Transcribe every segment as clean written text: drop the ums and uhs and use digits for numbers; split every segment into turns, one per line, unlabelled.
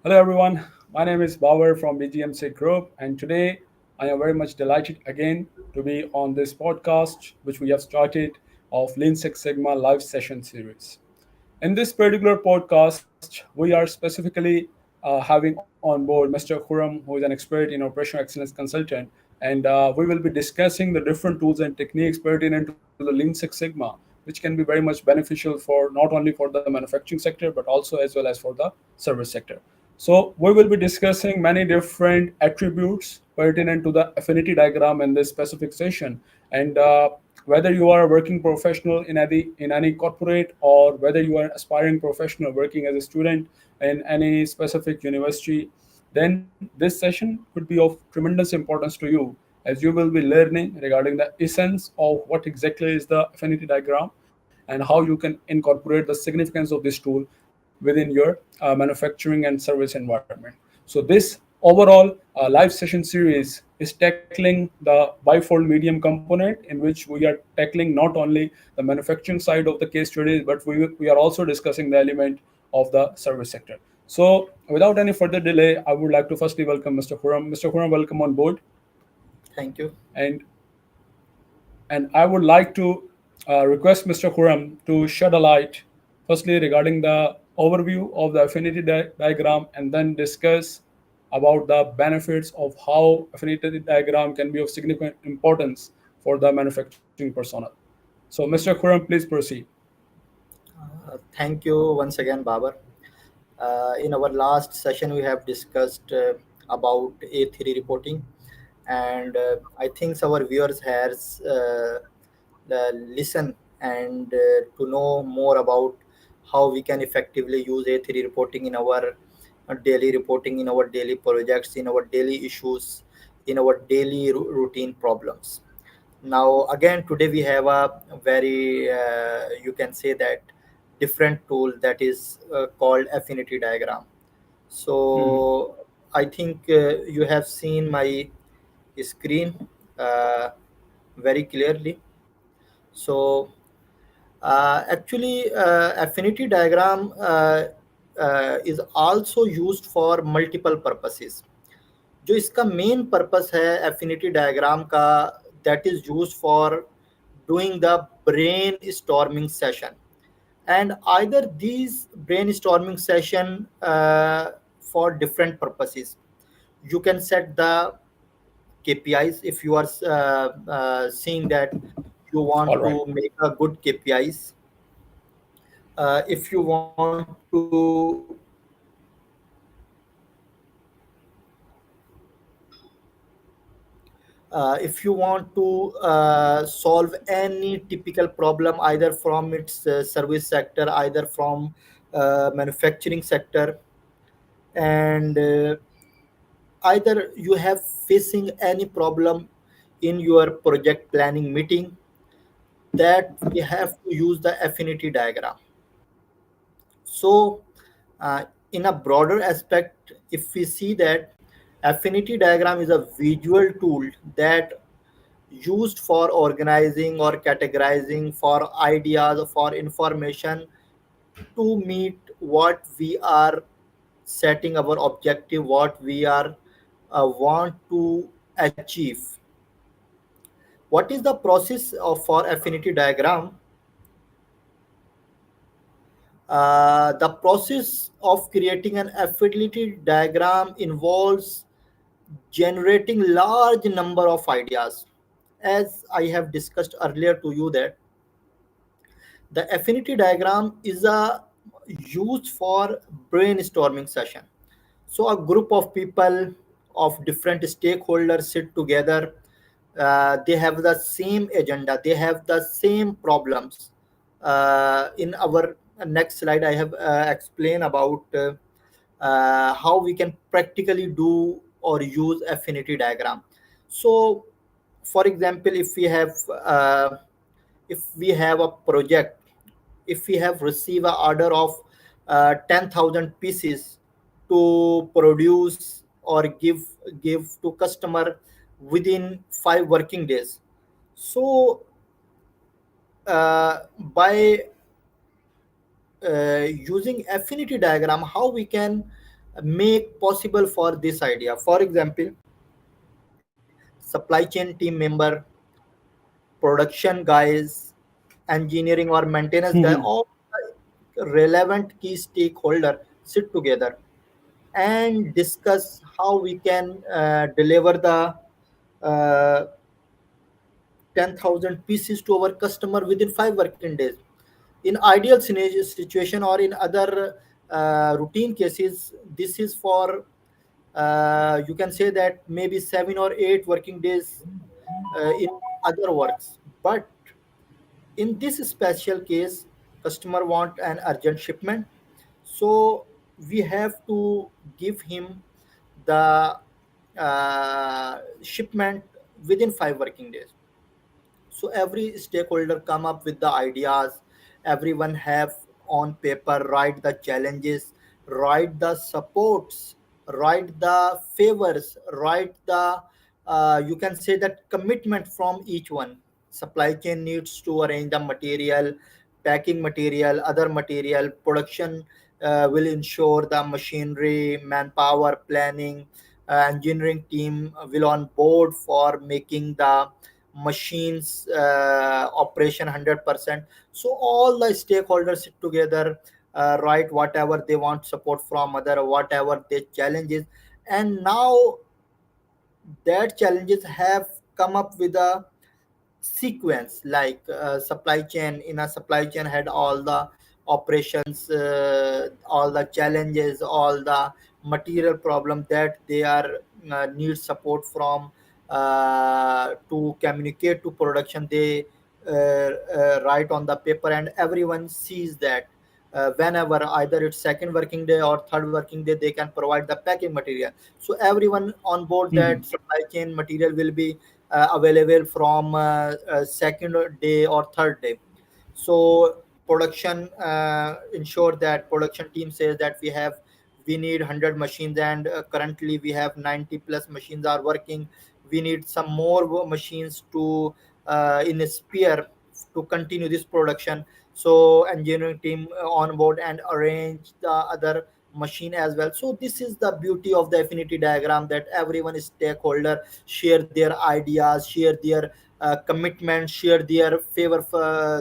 Hello, everyone. My name is Babar from BGMC Group, and today I am very much delighted again to be on this podcast, which we have started of Lean Six Sigma live session series. In this particular podcast, we are specifically having on board Mr. Khurram, who is an expert in operational excellence consultant, and we will be discussing the different tools and techniques pertinent to the Lean Six Sigma, which can be very much beneficial for not only for the manufacturing sector but also as well as for the service sector. So we will be discussing many different attributes pertinent to the affinity diagram in this specific session, and whether you are a working professional in any corporate, or whether you are an aspiring professional working as a student in any specific university, then this session could be of tremendous importance to you, as you will be learning regarding the essence of what exactly is the affinity diagram and how you can incorporate the significance of this tool within your manufacturing and service environment. So this overall live session series is tackling the bifold medium component, in which we are tackling not only the manufacturing side of the case studies, but we are also discussing the element of the service sector. So without any further delay, I would like to firstly welcome Mr. Khurram. Mr. Khurram, welcome on board.
Thank you.
And and I would like to request Mr. Khurram to shed a light, firstly regarding the overview of the affinity diagram, and then discuss about the benefits of how affinity diagram can be of significant importance for the manufacturing personnel. So, Mr. Khurram, please proceed.
Thank you once again, Babar. In our last session, we have discussed about A3 reporting, and I think our viewers has listen and to know more about how we can effectively use A3 reporting in our daily reporting, in our daily projects, in our daily issues, in our daily routine problems. Now again today we have a very you can say that different tool that is called affinity diagram.
Mhm.
So I think you have seen my screen uh, very clearly. So actually affinity diagram is also used for multiple purposes. जो इसका main purpose है affinity diagram का, that is used for doing the brainstorming session, and either these brainstorming session for different purposes. You can set the KPIs if you are seeing that you want
All
to
right.
make a good KPIs. If you want to if you want to solve any typical problem either from its service sector, either from manufacturing sector, and either you have facing any problem in your project planning meeting, that we have to use the affinity diagram. So in a broader aspect, if we see that affinity diagram is a visual tool that used for organizing or categorizing for ideas, for information, to meet what we are setting our objective, what we are want to achieve. What is the process of for affinity diagram? The process of creating an affinity diagram involves generating large number of ideas. As I have discussed earlier to you that the affinity diagram is a used for brainstorming session. So a group of people of different stakeholders sit together. They have the same agenda. They have the same problems. In our next slide, I have explained about how we can practically do or use affinity diagram. So, for example, if we have a project, if we have received an order of 10,000 pieces to produce or give to customer within 5 working days. So by using affinity diagram, how we can make possible for this idea. For example, supply chain team member, production guys, engineering or maintenance guy,
Mhm.
all relevant key stakeholder sit together and discuss how we can deliver the uh, 10,000 pieces to our customer within 5 working days. In ideal scenario situation or in other routine cases, this is for you can say that maybe 7 or 8 working days in other works. But in this special case, customer want an urgent shipment, so we have to give him the shipment within 5 working days. So every stakeholder come up with the ideas, everyone have on paper, write the challenges, write the supports, write the favors, write the you can say that commitment from each one. Supply chain needs to arrange the material, packing material, other material, production will ensure the machinery, manpower planning, engineering team will on board for making the machines operation 100%. So all the stakeholders sit together, write whatever they want support from other, whatever their challenges, and now that challenges have come up with a sequence like supply chain. In a supply chain had all the operations, all the challenges, all the material problem that they are need support from to communicate to production. They write on the paper and everyone sees that whenever either it's second working day or third working day they can provide the packing material. So everyone on board that
Mhm.
supply chain material will be available from second day or third day. So production ensure that production team says that we need 100 machines and currently we have 90 plus machines are working. We need some more machines to in a sphere to continue this production. So engineering team on board and arrange the other machine as well. So this is the beauty of the affinity diagram, that everyone is stakeholder share their ideas, share their commitment, share their favor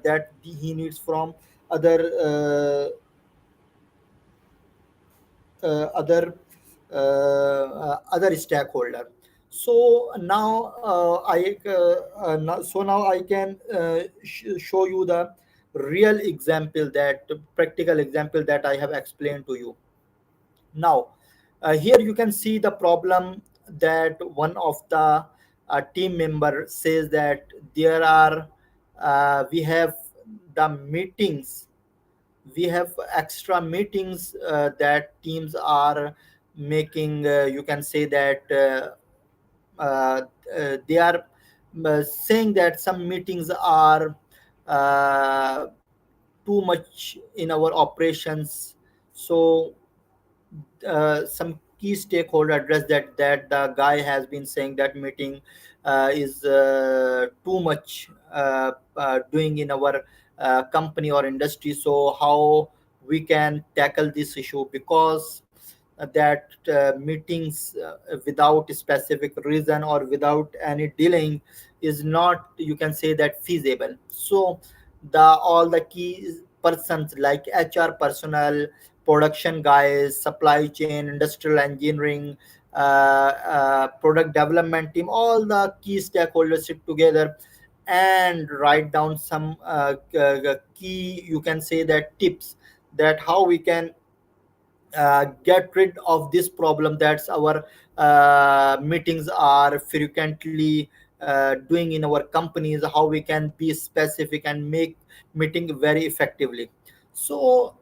that he needs from other other other stakeholder. So now now I can show you the real example, that practical example that I have explained to you. Now, here you can see the problem that one of the team member says that there are we have the meetings, we have extra meetings that teams are making. You can say that they are saying that some meetings are uh, too much in our operations. So some key stakeholder address that the guy has been saying that meeting is too much doing in our company or industry. So how we can tackle this issue, because that meetings without specific reason or without any delaying is not, you can say that, feasible. So the all the key persons like HR personnel, production guys, supply chain, industrial engineering, product development team, all the key stakeholders sit together and write down some key, you can say that, tips, that how we can get rid of this problem that's our meetings are frequently doing in our companies, how we can be specific and make meeting very effectively. So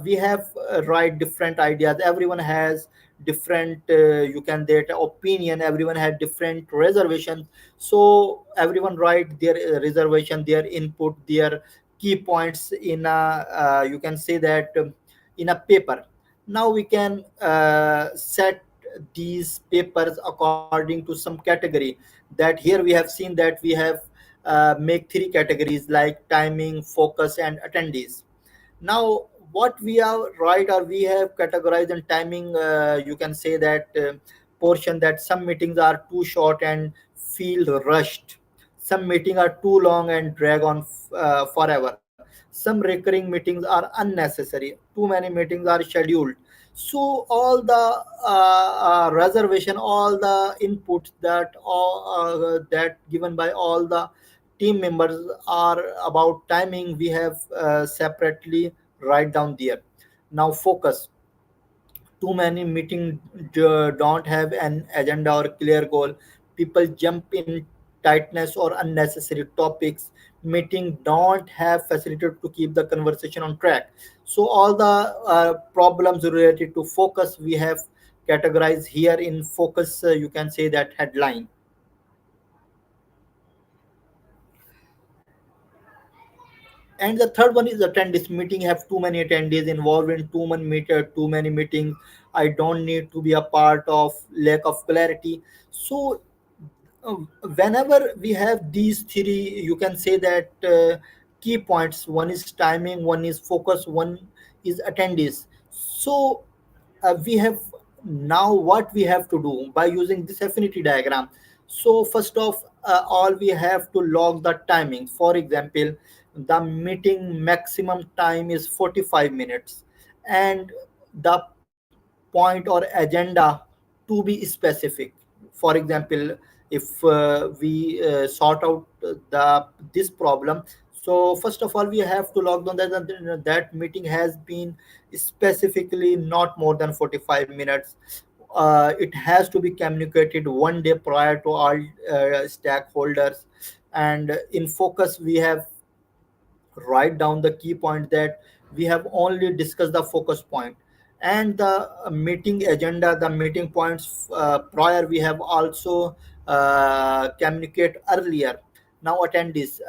we have write different ideas, everyone has different you can that opinion, everyone had different reservations. So everyone write their reservation, their input, their key points in a you can say that in a paper. Now we can set these papers according to some category, that here we have seen that we have make three categories like timing, focus and attendees. Now what we are right, or we have categorized in timing, you can say that portion, that some meetings are too short and feel rushed, some meetings are too long and drag on forever, some recurring meetings are unnecessary, too many meetings are scheduled. So all the reservation, all the inputs that that given by all the team members are about timing, we have separately write down there. Now focus. Too many meetings don't have an agenda or clear goal. People jump in tightness or unnecessary topics. Meeting don't have facility to keep the conversation on track. So all the problems related to focus we have categorized here in focus. You can say that headline. And the third one is attendees. Meeting have too many attendees involved in too many meetings. I don't need to be a part of, lack of clarity. So uh, whenever we have these three, you can say that key points. One is timing, one is focus, one is attendees. So we have now what we have to do by using this affinity diagram. So first of all, we have to log the timing. For example, the meeting maximum time is 45 minutes, and the point or agenda to be specific. For example, if we sort out the this problem, so first of all we have to log down that meeting has been specifically not more than 45 minutes. It has to be communicated one day prior to all stakeholders. And in focus we have write down the key point that we have only discussed the focus point, and the meeting agenda, the meeting points prior we have also communicate earlier. Now attendees,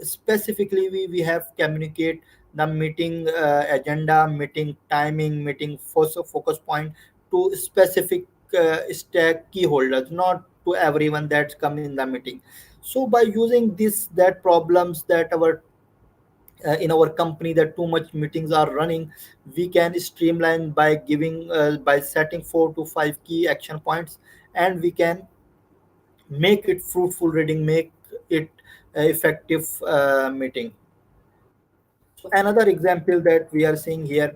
specifically we have communicate the meeting agenda, meeting timing, meeting focus point to specific stack key holders, not to everyone that's come in the meeting. So by using this, that problems that our in our company, that too much meetings are running, we can streamline by giving by setting 4 to 5 key action points, and we can make it fruitful reading, make it effective meeting. So another example that we are seeing here,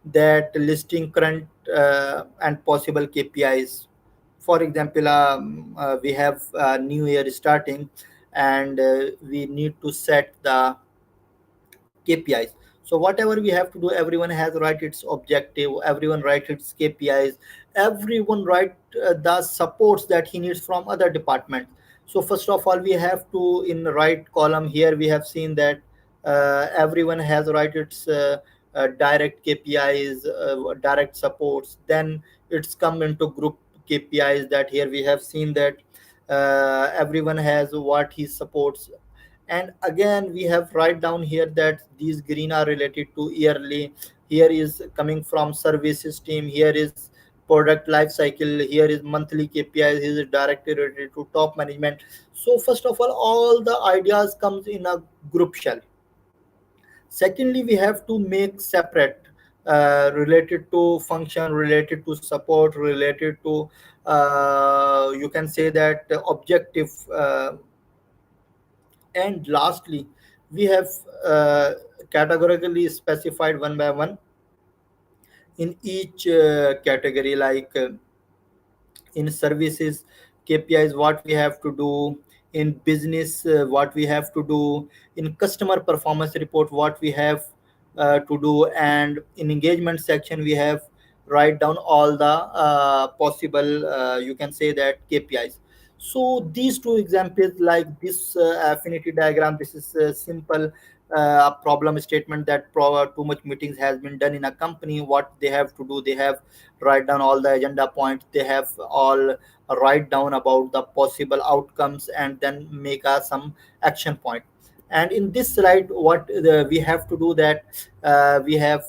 that listing current and possible KPIs. For example, we have new year starting, and we need to set the KPIs. So whatever we have to do, everyone has write its objective, everyone write its KPIs, everyone write the supports that he needs from other departments. So first of all, we have to in the right column here we have seen that everyone has write its direct KPIs, direct supports. Then it's come into group KPIs, that here we have seen that everyone has what he supports. And again we have write down here that these green are related to yearly, here is coming from services team, here is product life cycle, here is monthly KPIs, here is directly related to top management. So first of all the ideas comes in a group shell. Secondly, we have to make separate related to function, related to support, related to you can say that objective. And lastly, we have categorically specified one by one in each category, like in services KPIs what we have to do, in business what we have to do, in customer performance report what we have to do, and in engagement section we have write down all the possible you can say that KPIs. So these two examples, like this affinity diagram, this is a simple problem statement that too much meetings has been done in a company. What they have to do, they have write down all the agenda points, they have all write down about the possible outcomes, and then make some action point. And in this slide what we have to do, that we have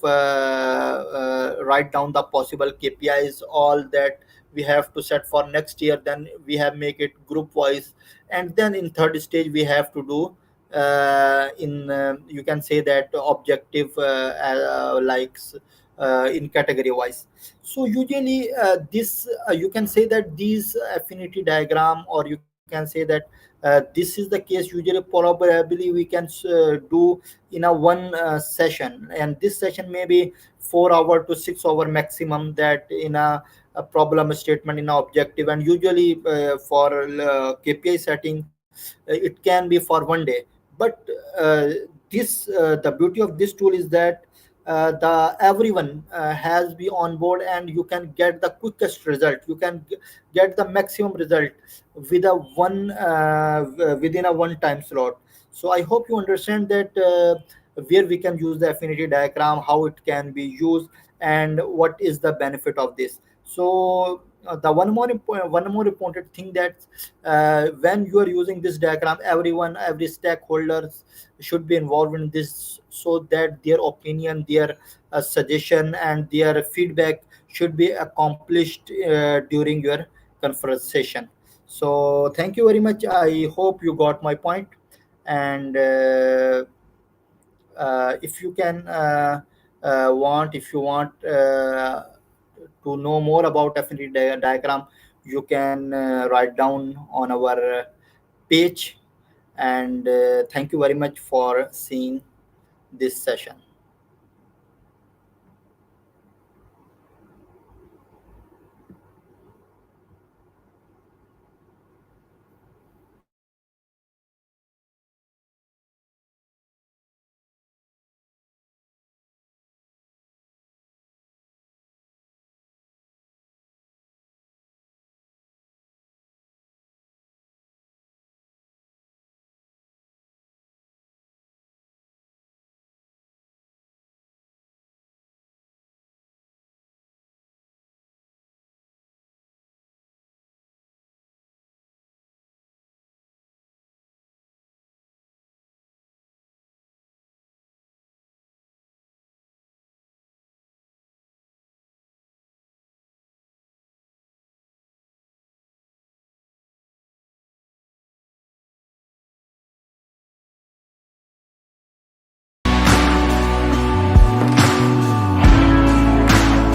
write down the possible KPIs, all that we have to set for next year. Then we have make it group wise, and then in third stage we have to do in you can say that objective in category wise. So usually this you can say that these affinity diagram, or you can say that this is the case usually probably we can do in a one session, and this session may be 4 hour to 6 hour maximum, that in a problem statement in a objective. And usually for KPI setting it can be for one day. But uh, this the beauty of this tool is that the everyone has be on board, and you can get the quickest result, you can get the maximum result with a within a one time slot. So I hope you understand that where we can use the affinity diagram, how it can be used, and what is the benefit of this. So the one more important thing, that when you are using this diagram, everyone, every stakeholder should be involved in this, so that their opinion, their suggestion, and their feedback should be accomplished during your conversation. So thank you very much, I hope you got my point. And if you can if you want to know more about affinity diagram, you can write down on our page. And thank you very much for seeing this session.